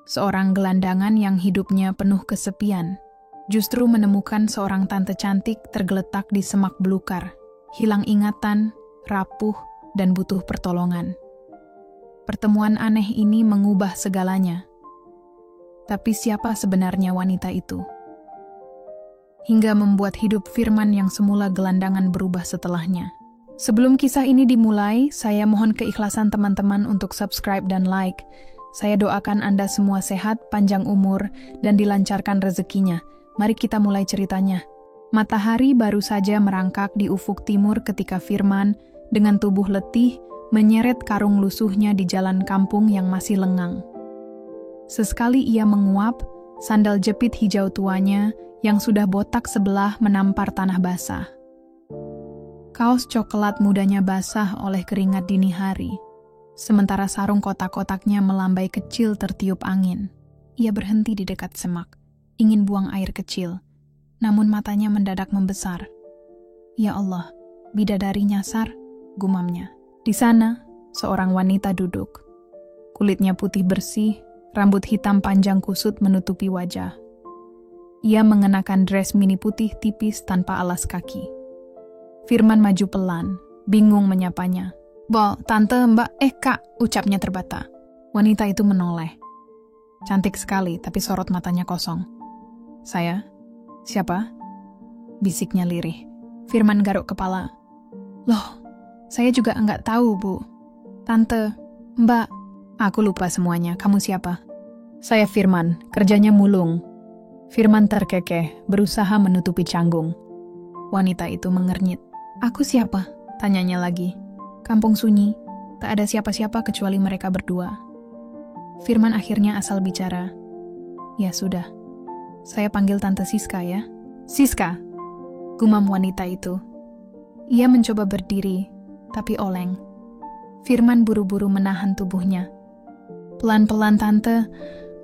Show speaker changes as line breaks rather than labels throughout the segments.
Seorang gelandangan yang hidupnya penuh kesepian, justru menemukan seorang tante cantik tergeletak di semak belukar, hilang ingatan, rapuh, dan butuh pertolongan. Pertemuan aneh ini mengubah segalanya. Tapi siapa sebenarnya wanita itu? Hingga membuat hidup Firman yang semula gelandangan berubah setelahnya. Sebelum kisah ini dimulai, saya mohon keikhlasan teman-teman untuk subscribe dan like. Saya doakan Anda semua sehat, panjang umur, dan dilancarkan rezekinya. Mari kita mulai ceritanya. Matahari baru saja merangkak di ufuk timur ketika Firman, dengan tubuh letih, menyeret karung lusuhnya di jalan kampung yang masih lengang. Sesekali ia menguap, sandal jepit hijau tuanya yang sudah botak sebelah menampar tanah basah. Kaos coklat mudanya basah oleh keringat dini hari. Sementara sarung kotak-kotaknya melambai kecil tertiup angin. Ia berhenti di dekat semak, ingin buang air kecil. Namun matanya mendadak membesar. Ya Allah, bidadari nyasar, gumamnya. Di sana, seorang wanita duduk. Kulitnya putih bersih, rambut hitam panjang kusut menutupi wajah. Ia mengenakan dress mini putih tipis tanpa alas kaki. Firman maju pelan, bingung menyapanya. "Bo, tante, mbak, kak," ucapnya terbata. Wanita itu menoleh. Cantik sekali, tapi sorot matanya kosong. "Saya? Siapa?" bisiknya lirih. Firman garuk kepala. "Loh, saya juga enggak tahu, Bu. Tante, mbak." "Aku lupa semuanya, kamu siapa?" "Saya Firman, kerjanya mulung." Firman terkekeh, berusaha menutupi canggung. Wanita itu mengernyit. "Aku siapa?" tanyanya lagi. "Kampung sunyi, tak ada siapa-siapa kecuali mereka berdua." Firman akhirnya asal bicara. "Ya sudah, saya panggil Tante Siska ya." "Siska," gumam wanita itu. Ia mencoba berdiri, tapi oleng. Firman buru-buru menahan tubuhnya. "Pelan-pelan Tante,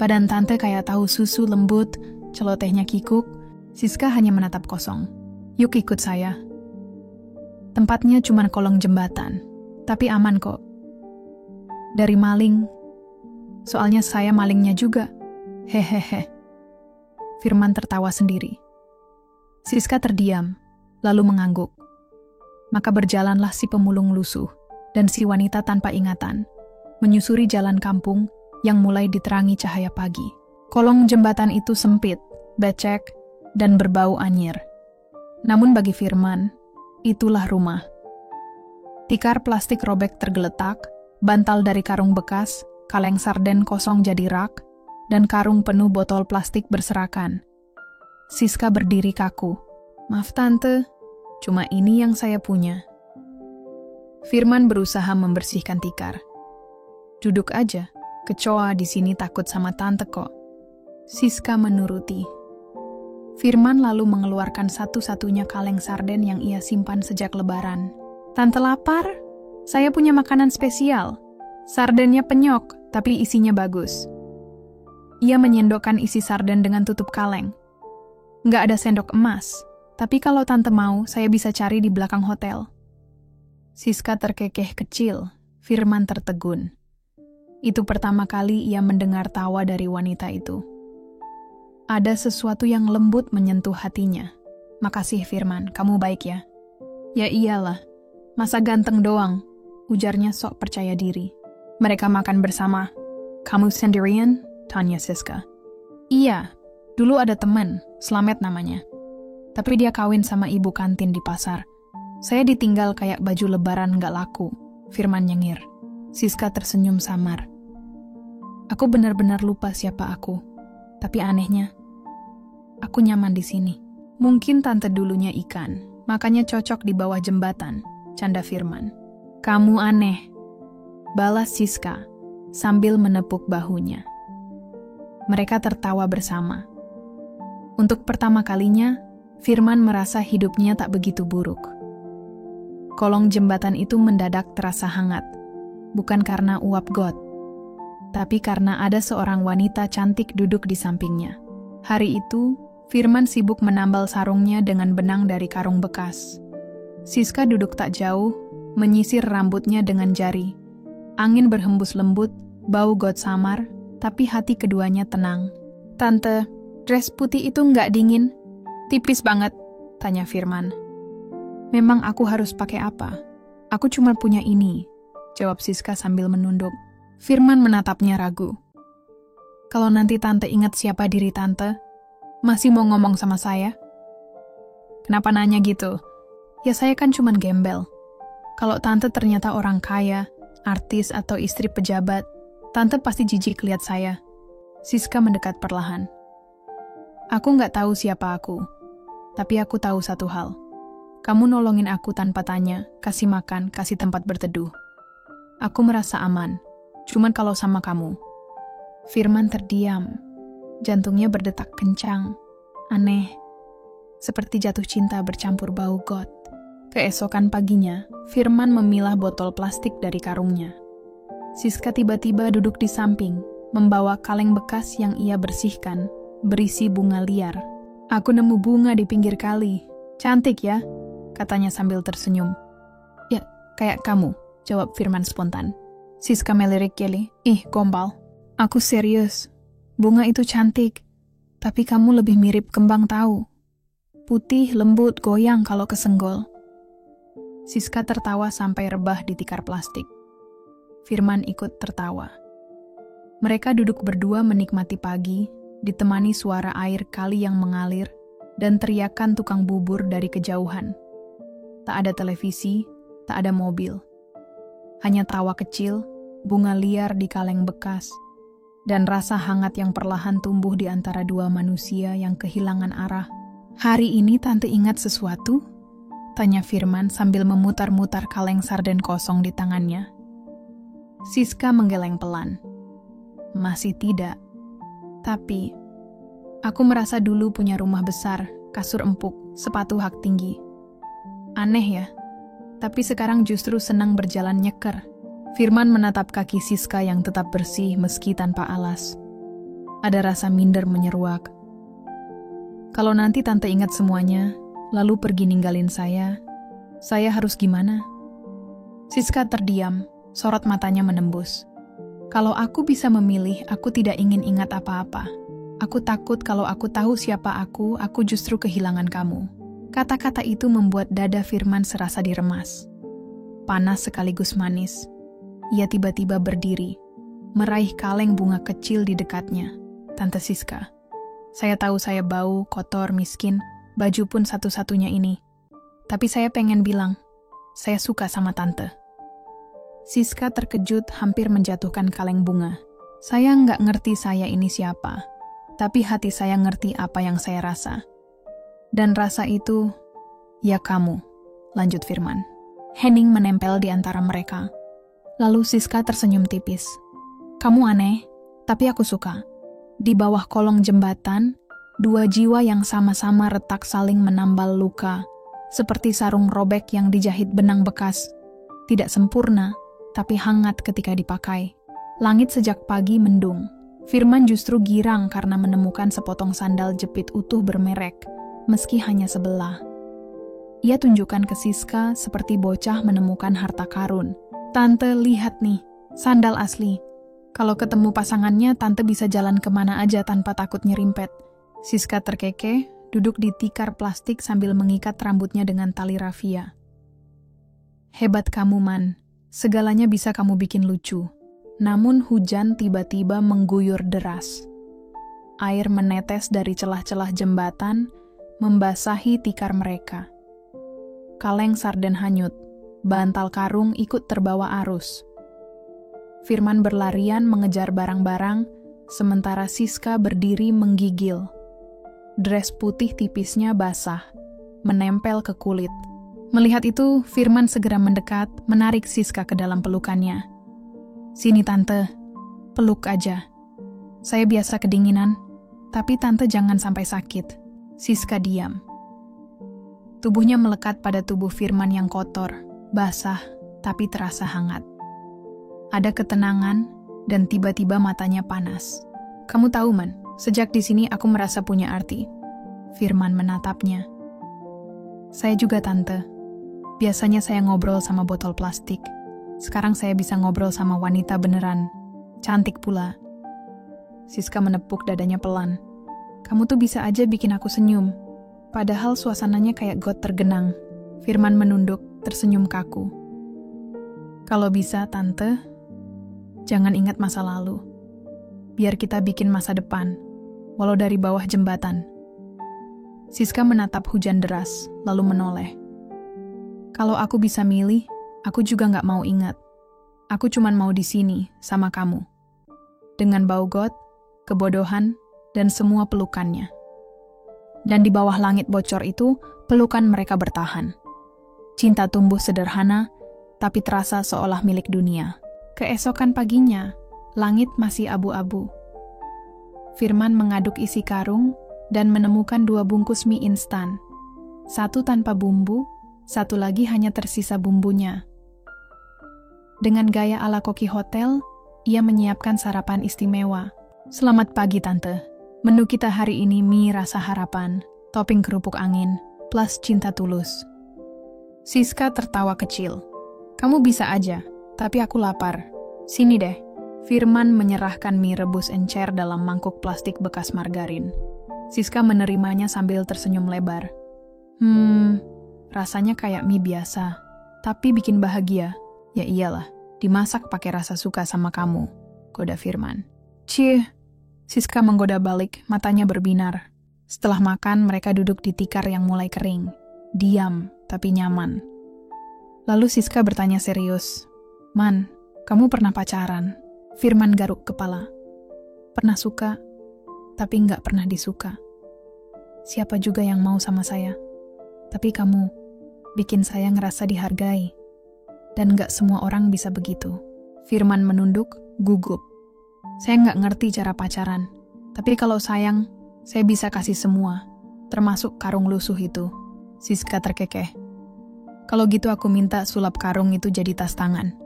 badan Tante kayak tahu susu lembut, celotehnya kikuk." Siska hanya menatap kosong. "Yuk ikut saya. Tempatnya cuma kolong jembatan. Tapi aman kok. Dari maling. Soalnya saya malingnya juga. Hehehe." Firman tertawa sendiri. Siska terdiam, lalu mengangguk. Maka berjalanlah si pemulung lusuh dan si wanita tanpa ingatan, menyusuri jalan kampung yang mulai diterangi cahaya pagi. Kolong jembatan itu sempit, becek, dan berbau anyir. Namun bagi Firman, itulah rumah. Tikar plastik robek tergeletak, bantal dari karung bekas, kaleng sarden kosong jadi rak, dan karung penuh botol plastik berserakan. Siska berdiri kaku. "Maaf Tante, cuma ini yang saya punya." Firman berusaha membersihkan tikar. "Duduk aja, kecoa di sini takut sama Tante kok." Siska menuruti. Firman lalu mengeluarkan satu-satunya kaleng sarden yang ia simpan sejak Lebaran. "Tante lapar? Saya punya makanan spesial. Sardennya penyok, tapi isinya bagus." Ia menyendokkan isi sarden dengan tutup kaleng. "Nggak ada sendok emas, tapi kalau Tante mau, saya bisa cari di belakang hotel." Siska terkekeh kecil, Firman tertegun. Itu pertama kali ia mendengar tawa dari wanita itu. Ada sesuatu yang lembut menyentuh hatinya. "Makasih Firman, kamu baik ya." "Ya iyalah. Masa ganteng doang," ujarnya sok percaya diri. Mereka makan bersama. "Kamu sendirian?" tanya Siska. "Iya, dulu ada teman, Slamet namanya. Tapi dia kawin sama ibu kantin di pasar. Saya ditinggal kayak baju lebaran gak laku," Firman nyengir. Siska tersenyum samar. "Aku benar-benar lupa siapa aku. Tapi anehnya, aku nyaman di sini. Mungkin Tante dulunya ikan, makanya cocok di bawah jembatan," canda Firman. "Kamu aneh," balas Siska sambil menepuk bahunya. Mereka tertawa bersama. Untuk pertama kalinya, Firman merasa hidupnya tak begitu buruk. Kolong jembatan itu mendadak terasa hangat, bukan karena uap got, tapi karena ada seorang wanita cantik duduk di sampingnya. Hari itu, Firman sibuk menambal sarungnya dengan benang dari karung bekas. Siska duduk tak jauh, menyisir rambutnya dengan jari. Angin berhembus lembut, bau got samar, tapi hati keduanya tenang. "Tante, dress putih itu nggak dingin? Tipis banget," tanya Firman. "Memang aku harus pakai apa? Aku cuma punya ini," jawab Siska sambil menunduk. Firman menatapnya ragu. "Kalau nanti tante ingat siapa diri tante, masih mau ngomong sama saya?" "Kenapa nanya gitu? Ya saya kan cuman gembel. Kalau tante ternyata orang kaya, artis atau istri pejabat, tante pasti jijik lihat saya." Siska mendekat perlahan. "Aku nggak tahu siapa aku, tapi aku tahu satu hal. Kamu nolongin aku tanpa tanya, kasih makan, kasih tempat berteduh. Aku merasa aman, cuman kalau sama kamu." Firman terdiam. Jantungnya berdetak kencang. Aneh. Seperti jatuh cinta bercampur bau got. Keesokan paginya, Firman memilah botol plastik dari karungnya. Siska tiba-tiba duduk di samping, membawa kaleng bekas yang ia bersihkan, berisi bunga liar. "Aku nemu bunga di pinggir kali. Cantik ya?" katanya sambil tersenyum. "Ya, kayak kamu," jawab Firman spontan. Siska melirik Kelly. "Ih, gombal. Aku serius. Bunga itu cantik, tapi kamu lebih mirip kembang tahu. Putih, lembut, goyang kalau kesenggol." Siska tertawa sampai rebah di tikar plastik. Firman ikut tertawa. Mereka duduk berdua menikmati pagi, ditemani suara air kali yang mengalir dan teriakan tukang bubur dari kejauhan. Tak ada televisi, tak ada mobil. Hanya tawa kecil, bunga liar di kaleng bekas, dan rasa hangat yang perlahan tumbuh di antara dua manusia yang kehilangan arah. "Hari ini tante ingat sesuatu?" tanya Firman sambil memutar-mutar kaleng sarden kosong di tangannya. Siska menggeleng pelan. "Masih tidak. Tapi, aku merasa dulu punya rumah besar, kasur empuk, sepatu hak tinggi. Aneh ya, tapi sekarang justru senang berjalan nyeker." Firman menatap kaki Siska yang tetap bersih meski tanpa alas. Ada rasa minder menyeruak. "Kalau nanti tante ingat semuanya, lalu pergi ninggalin saya harus gimana?" Siska terdiam, sorot matanya menembus. "Kalau aku bisa memilih, aku tidak ingin ingat apa-apa. Aku takut kalau aku tahu siapa aku justru kehilangan kamu." Kata-kata itu membuat dada Firman serasa diremas. Panas sekaligus manis. Ia tiba-tiba berdiri, meraih kaleng bunga kecil di dekatnya. "Tante Siska, saya tahu saya bau, kotor, miskin, baju pun satu-satunya ini. Tapi saya pengen bilang, saya suka sama tante." Siska terkejut hampir menjatuhkan kaleng bunga. "Saya nggak ngerti saya ini siapa, tapi hati saya ngerti apa yang saya rasa. Dan rasa itu, ya kamu," lanjut Firman. Hening menempel di antara mereka. Lalu Siska tersenyum tipis. "Kamu aneh, tapi aku suka." Di bawah kolong jembatan, dua jiwa yang sama-sama retak saling menambal luka, seperti sarung robek yang dijahit benang bekas. Tidak sempurna, tapi hangat ketika dipakai. Langit sejak pagi mendung. Firman justru girang karena menemukan sepotong sandal jepit utuh bermerek, meski hanya sebelah. Ia tunjukkan ke Siska seperti bocah menemukan harta karun. "Tante, lihat nih, sandal asli. Kalau ketemu pasangannya, tante bisa jalan kemana aja tanpa takut nyerimpet." Siska terkekeh, duduk di tikar plastik sambil mengikat rambutnya dengan tali rafia. "Hebat kamu, Man. Segalanya bisa kamu bikin lucu." Namun hujan tiba-tiba mengguyur deras. Air menetes dari celah-celah jembatan, membasahi tikar mereka. Kaleng sarden hanyut, bantal karung ikut terbawa arus. Firman berlarian mengejar barang-barang, sementara Siska berdiri menggigil. Dress putih tipisnya basah, menempel ke kulit. Melihat itu, Firman segera mendekat, menarik Siska ke dalam pelukannya. "Sini tante, peluk aja. Saya biasa kedinginan, tapi tante jangan sampai sakit." Siska diam. Tubuhnya melekat pada tubuh Firman yang kotor, basah, tapi terasa hangat. Ada ketenangan, dan tiba-tiba matanya panas. "Kamu tahu, Man, sejak di sini aku merasa punya arti." Firman menatapnya. "Saya juga, tante. Biasanya saya ngobrol sama botol plastik. Sekarang saya bisa ngobrol sama wanita beneran. Cantik pula." Siska menepuk dadanya pelan. Kamu tuh bisa aja bikin aku senyum. Padahal suasananya kayak got tergenang. Firman menunduk, tersenyum kaku. Kalau bisa, Tante, jangan ingat masa lalu. Biar kita bikin masa depan, walau dari bawah jembatan. Siska menatap hujan deras, lalu menoleh. Kalau aku bisa milih, aku juga nggak mau ingat. Aku cuman mau di sini, sama kamu. Dengan bau got, kebodohan, dan semua pelukannya. Dan di bawah langit bocor itu, pelukan mereka bertahan. Cinta tumbuh sederhana, tapi terasa seolah milik dunia. Keesokan paginya, langit masih abu-abu. Firman mengaduk isi karung dan menemukan 2 bungkus mie instan. 1 tanpa bumbu, 1 lagi hanya tersisa bumbunya. Dengan gaya ala koki hotel, ia menyiapkan sarapan istimewa. Selamat pagi, Tante. Menu kita hari ini mie rasa harapan, topping kerupuk angin, plus cinta tulus. Siska tertawa kecil. Kamu bisa aja, tapi aku lapar. Sini deh. Firman menyerahkan mie rebus encer dalam mangkuk plastik bekas margarin. Siska menerimanya sambil tersenyum lebar. Rasanya kayak mie biasa, tapi bikin bahagia. Ya iyalah, dimasak pakai rasa suka sama kamu, goda Firman. Cih, Siska menggoda balik, matanya berbinar. Setelah makan, mereka duduk di tikar yang mulai kering. Diam, tapi nyaman. Lalu Siska bertanya serius. Man, kamu pernah pacaran? Firman garuk kepala. Pernah suka, tapi nggak pernah disuka. Siapa juga yang mau sama saya? Tapi kamu bikin saya ngerasa dihargai. Dan nggak semua orang bisa begitu. Firman menunduk, gugup. Saya nggak ngerti cara pacaran, tapi kalau sayang, saya bisa kasih semua, termasuk karung lusuh itu. Siska terkekeh. Kalau gitu aku minta sulap karung itu jadi tas tangan.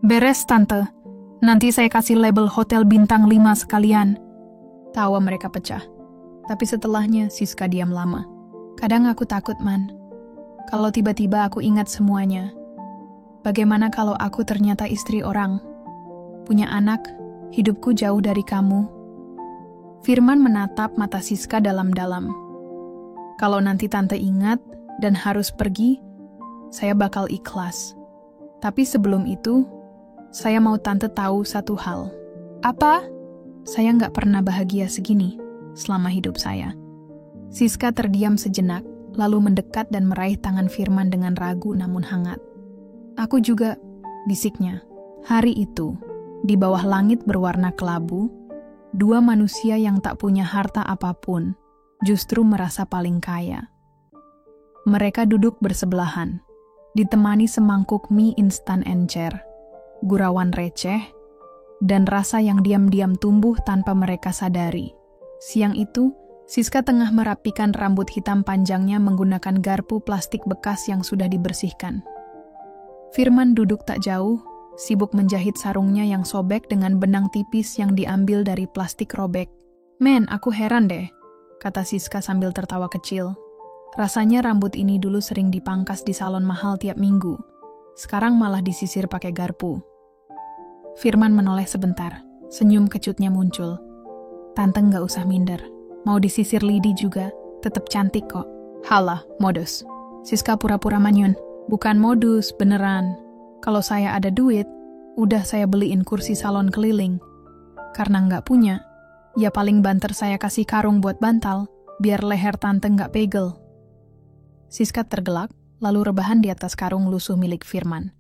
Beres, Tante. Nanti saya kasih label hotel bintang 5 sekalian. Tawa mereka pecah. Tapi setelahnya Siska diam lama. Kadang aku takut, Man. Kalau tiba-tiba aku ingat semuanya. Bagaimana kalau aku ternyata istri orang? Punya anak, hidupku jauh dari kamu. Firman menatap mata Siska dalam-dalam. Kalau nanti Tante ingat dan harus pergi, saya bakal ikhlas. Tapi sebelum itu, saya mau Tante tahu satu hal. Apa? Saya nggak pernah bahagia segini selama hidup saya. Siska terdiam sejenak, lalu mendekat dan meraih tangan Firman dengan ragu namun hangat. Aku juga, bisiknya. Hari itu, di bawah langit berwarna kelabu, 2 manusia yang tak punya harta apapun justru merasa paling kaya. Mereka duduk bersebelahan, ditemani semangkuk mie instan encer, gurauan receh, dan rasa yang diam-diam tumbuh tanpa mereka sadari. Siang itu, Siska tengah merapikan rambut hitam panjangnya menggunakan garpu plastik bekas yang sudah dibersihkan. Firman duduk tak jauh, sibuk menjahit sarungnya yang sobek dengan benang tipis yang diambil dari plastik robek. Men, aku heran deh, kata Siska sambil tertawa kecil. Rasanya rambut ini dulu sering dipangkas di salon mahal tiap minggu. Sekarang malah disisir pakai garpu. Firman menoleh sebentar, senyum kecutnya muncul. Tante nggak usah minder. Mau disisir lidi juga, tetap cantik kok. Halah, modus. Siska pura-pura manyun. Bukan modus, beneran. Kalau saya ada duit, udah saya beliin kursi salon keliling. Karena nggak punya, ya paling banter saya kasih karung buat bantal, biar leher Tante nggak pegel. Siska tergelak, lalu rebahan di atas karung lusuh milik Firman.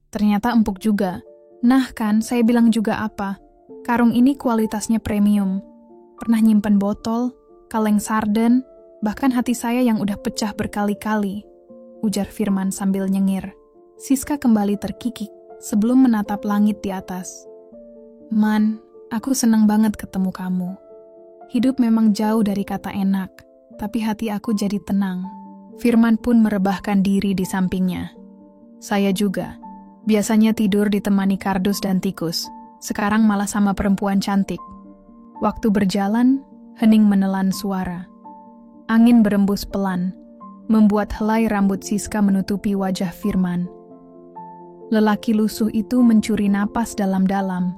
Ternyata empuk juga. Nah kan, saya bilang juga apa. Karung ini kualitasnya premium. Pernah nyimpen botol, kaleng sarden, bahkan hati saya yang udah pecah berkali-kali, ujar Firman sambil nyengir. Siska kembali terkikik sebelum menatap langit di atas. Man, aku senang banget ketemu kamu. Hidup memang jauh dari kata enak, tapi hati aku jadi tenang. Firman pun merebahkan diri di sampingnya. Saya juga. Biasanya tidur ditemani kardus dan tikus. Sekarang malah sama perempuan cantik. Waktu berjalan, hening menelan suara. Angin berembus pelan, membuat helai rambut Siska menutupi wajah Firman. Lelaki lusuh itu mencuri napas dalam-dalam,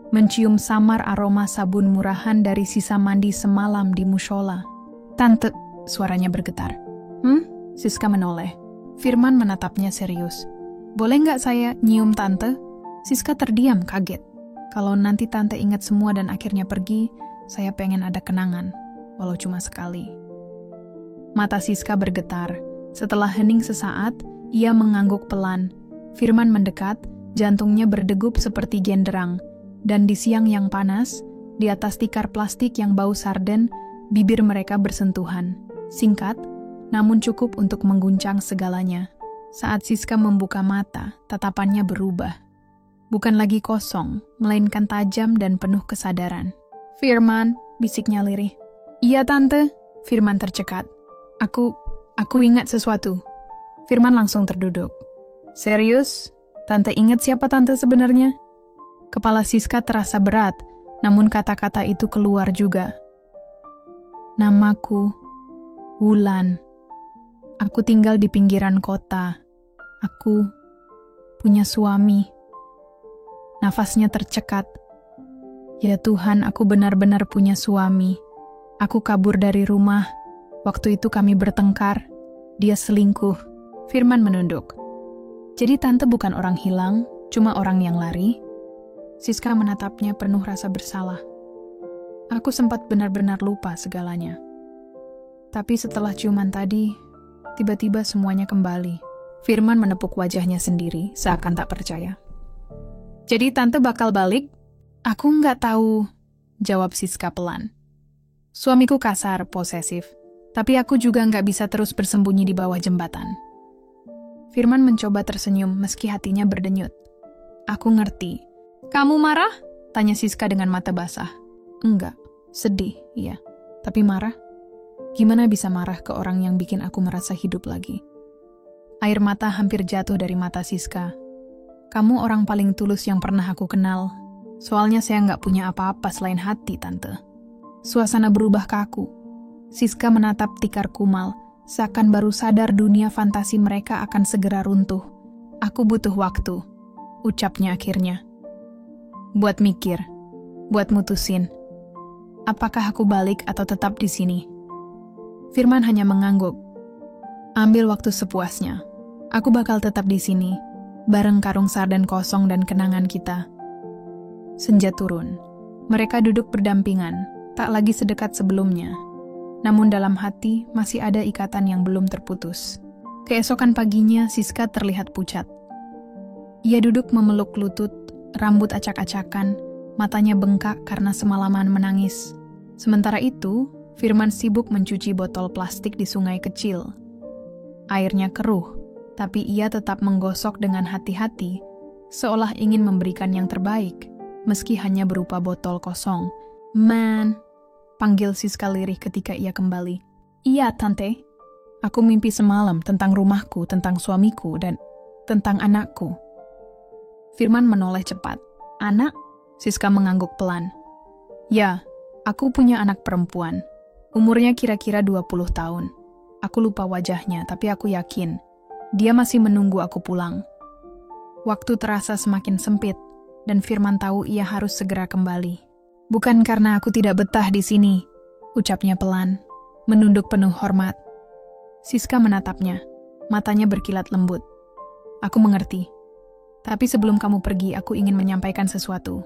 mencium samar aroma sabun murahan dari sisa mandi semalam di mushola. "Tante," suaranya bergetar. Siska menoleh. Firman menatapnya serius. "Boleh nggak saya nyium tante?" Siska terdiam kaget. "Kalau nanti tante ingat semua dan akhirnya pergi, saya pengen ada kenangan, walau cuma sekali." Mata Siska bergetar. Setelah hening sesaat, ia mengangguk pelan. Firman mendekat, jantungnya berdegup seperti genderang. Dan di siang yang panas, di atas tikar plastik yang bau sarden, bibir mereka bersentuhan. Singkat, namun cukup untuk mengguncang segalanya. Saat Siska membuka mata, tatapannya berubah. Bukan lagi kosong, melainkan tajam dan penuh kesadaran. "Firman," bisiknya lirih. "Iya, Tante." Firman tercekat. Aku ingat sesuatu." Firman langsung terduduk. "Serius? Tante ingat siapa Tante sebenarnya?" Kepala Siska terasa berat, namun kata-kata itu keluar juga. "Namaku Wulan. Aku tinggal di pinggiran kota. Aku punya suami." Nafasnya tercekat. "Ya Tuhan, aku benar-benar punya suami. Aku kabur dari rumah. Waktu itu kami bertengkar. Dia selingkuh." Firman menunduk. "Jadi Tante bukan orang hilang, cuma orang yang lari?" Siska menatapnya penuh rasa bersalah. "Aku sempat benar-benar lupa segalanya. Tapi setelah ciuman tadi, tiba-tiba semuanya kembali." Firman menepuk wajahnya sendiri, seakan tak percaya. "Jadi Tante bakal balik?" "Aku nggak tahu," jawab Siska pelan. "Suamiku kasar, posesif. Tapi aku juga nggak bisa terus bersembunyi di bawah jembatan." Firman mencoba tersenyum meski hatinya berdenyut. "Aku ngerti." "Kamu marah?" tanya Siska dengan mata basah. "Enggak, sedih, iya. Tapi marah? Gimana bisa marah ke orang yang bikin aku merasa hidup lagi?" Air mata hampir jatuh dari mata Siska. "Kamu orang paling tulus yang pernah aku kenal. Soalnya saya nggak punya apa-apa selain hati, Tante." Suasana berubah kaku. Siska menatap tikar kumal, seakan baru sadar dunia fantasi mereka akan segera runtuh. "Aku butuh waktu," ucapnya akhirnya. "Buat mikir, buat mutusin. Apakah aku balik atau tetap di sini?" Firman hanya mengangguk. "Ambil waktu sepuasnya. Aku bakal tetap di sini, bareng karung sarden kosong dan kenangan kita." Senja turun. Mereka duduk berdampingan, tak lagi sedekat sebelumnya. Namun dalam hati masih ada ikatan yang belum terputus. Keesokan paginya, Siska terlihat pucat. Ia duduk memeluk lutut, rambut acak-acakan, matanya bengkak karena semalaman menangis. Sementara itu, Firman sibuk mencuci botol plastik di sungai kecil. Airnya keruh, tapi ia tetap menggosok dengan hati-hati, seolah ingin memberikan yang terbaik, meski hanya berupa botol kosong. "Man," panggil Siska lirih ketika ia kembali. "Iya, Tante. Aku mimpi semalam tentang rumahku, tentang suamiku, dan tentang anakku." Firman menoleh cepat. "Anak?" Siska mengangguk pelan. "Ya, aku punya anak perempuan. Umurnya kira-kira 20 tahun. Aku lupa wajahnya, tapi aku yakin dia masih menunggu aku pulang." Waktu terasa semakin sempit, dan Firman tahu ia harus segera kembali. "Bukan karena aku tidak betah di sini," ucapnya pelan, menunduk penuh hormat. Siska menatapnya, matanya berkilat lembut. "Aku mengerti. Tapi sebelum kamu pergi, aku ingin menyampaikan sesuatu."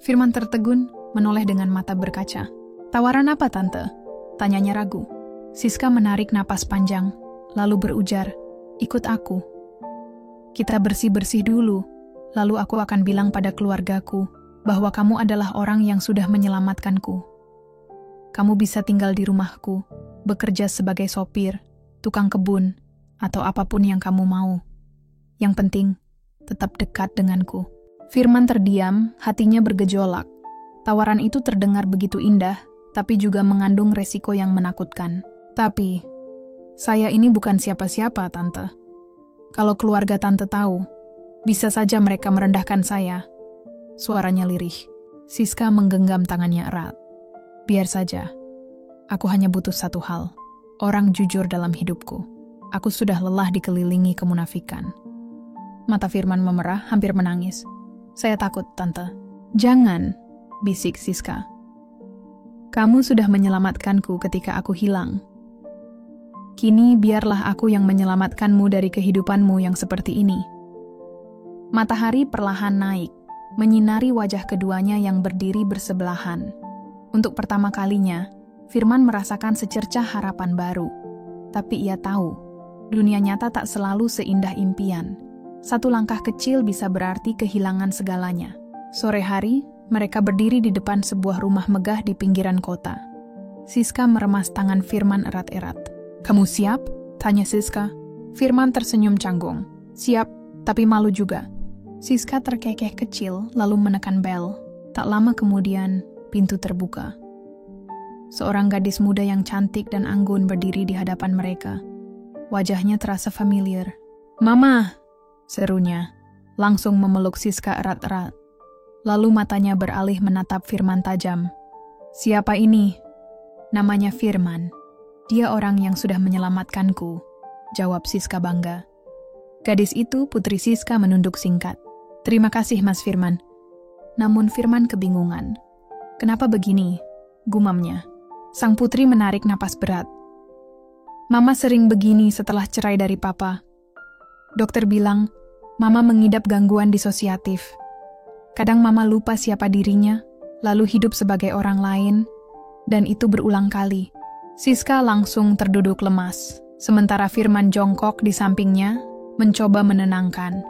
Firman tertegun, menoleh dengan mata berkaca. "Tawaran apa, Tante?" tanyanya ragu. Siska menarik napas panjang, lalu berujar, "Ikut aku. Kita bersih-bersih dulu, lalu aku akan bilang pada keluargaku bahwa kamu adalah orang yang sudah menyelamatkanku. Kamu bisa tinggal di rumahku, bekerja sebagai sopir, tukang kebun, atau apapun yang kamu mau. Yang penting, tetap dekat denganku." Firman terdiam, hatinya bergejolak. Tawaran itu terdengar begitu indah, tapi juga mengandung resiko yang menakutkan. "Tapi, saya ini bukan siapa-siapa, Tante. Kalau keluarga Tante tahu, bisa saja mereka merendahkan saya." Suaranya lirih. Siska menggenggam tangannya erat. "Biar saja. Aku hanya butuh satu hal. Orang jujur dalam hidupku. Aku sudah lelah dikelilingi kemunafikan." Mata Firman memerah, hampir menangis. "Saya takut, Tante." "Jangan," bisik Siska. Kamu sudah menyelamatkanku ketika aku hilang. Kini biarlah aku yang menyelamatkanmu dari kehidupanmu yang seperti ini. Matahari perlahan naik, menyinari wajah keduanya yang berdiri bersebelahan. Untuk pertama kalinya, Firman merasakan secercah harapan baru. Tapi ia tahu, dunia nyata tak selalu seindah impian. Satu langkah kecil bisa berarti kehilangan segalanya. Sore hari, mereka berdiri di depan sebuah rumah megah di pinggiran kota. Siska meremas tangan Firman erat-erat. "Kamu siap?" tanya Siska. Firman tersenyum canggung. "Siap, tapi malu juga." Siska terkekeh kecil lalu menekan bel. Tak lama kemudian, pintu terbuka. Seorang gadis muda yang cantik dan anggun berdiri di hadapan mereka. Wajahnya terasa familiar. "Mama!" serunya, langsung memeluk Siska erat-erat. Lalu matanya beralih menatap Firman tajam. "Siapa ini?" "Namanya Firman. Dia orang yang sudah menyelamatkanku," jawab Siska bangga. Gadis itu putri Siska menunduk singkat. "Terima kasih, Mas Firman." Namun Firman kebingungan. "Kenapa begini?" gumamnya. Sang putri menarik napas berat. "Mama sering begini setelah cerai dari papa. Dokter bilang, Mama mengidap gangguan disosiatif. Kadang Mama lupa siapa dirinya, lalu hidup sebagai orang lain, dan itu berulang kali." Siska langsung terduduk lemas, sementara Firman jongkok di sampingnya, mencoba menenangkan.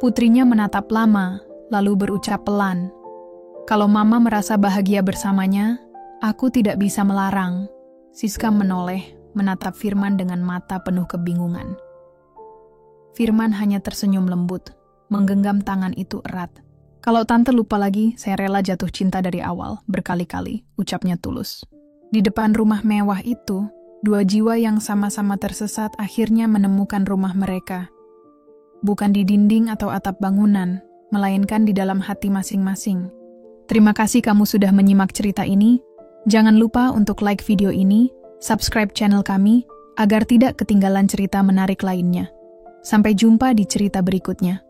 Putrinya menatap lama, lalu berucap pelan, "Kalau Mama merasa bahagia bersamanya, aku tidak bisa melarang." Siska menoleh, menatap Firman dengan mata penuh kebingungan. Firman hanya tersenyum lembut, menggenggam tangan itu erat. "Kalau Tante lupa lagi, saya rela jatuh cinta dari awal, berkali-kali," ucapnya tulus. Di depan rumah mewah itu, dua jiwa yang sama-sama tersesat akhirnya menemukan rumah mereka. Bukan di dinding atau atap bangunan, melainkan di dalam hati masing-masing. Terima kasih kamu sudah menyimak cerita ini. Jangan lupa untuk like video ini, subscribe channel kami, agar tidak ketinggalan cerita menarik lainnya. Sampai jumpa di cerita berikutnya.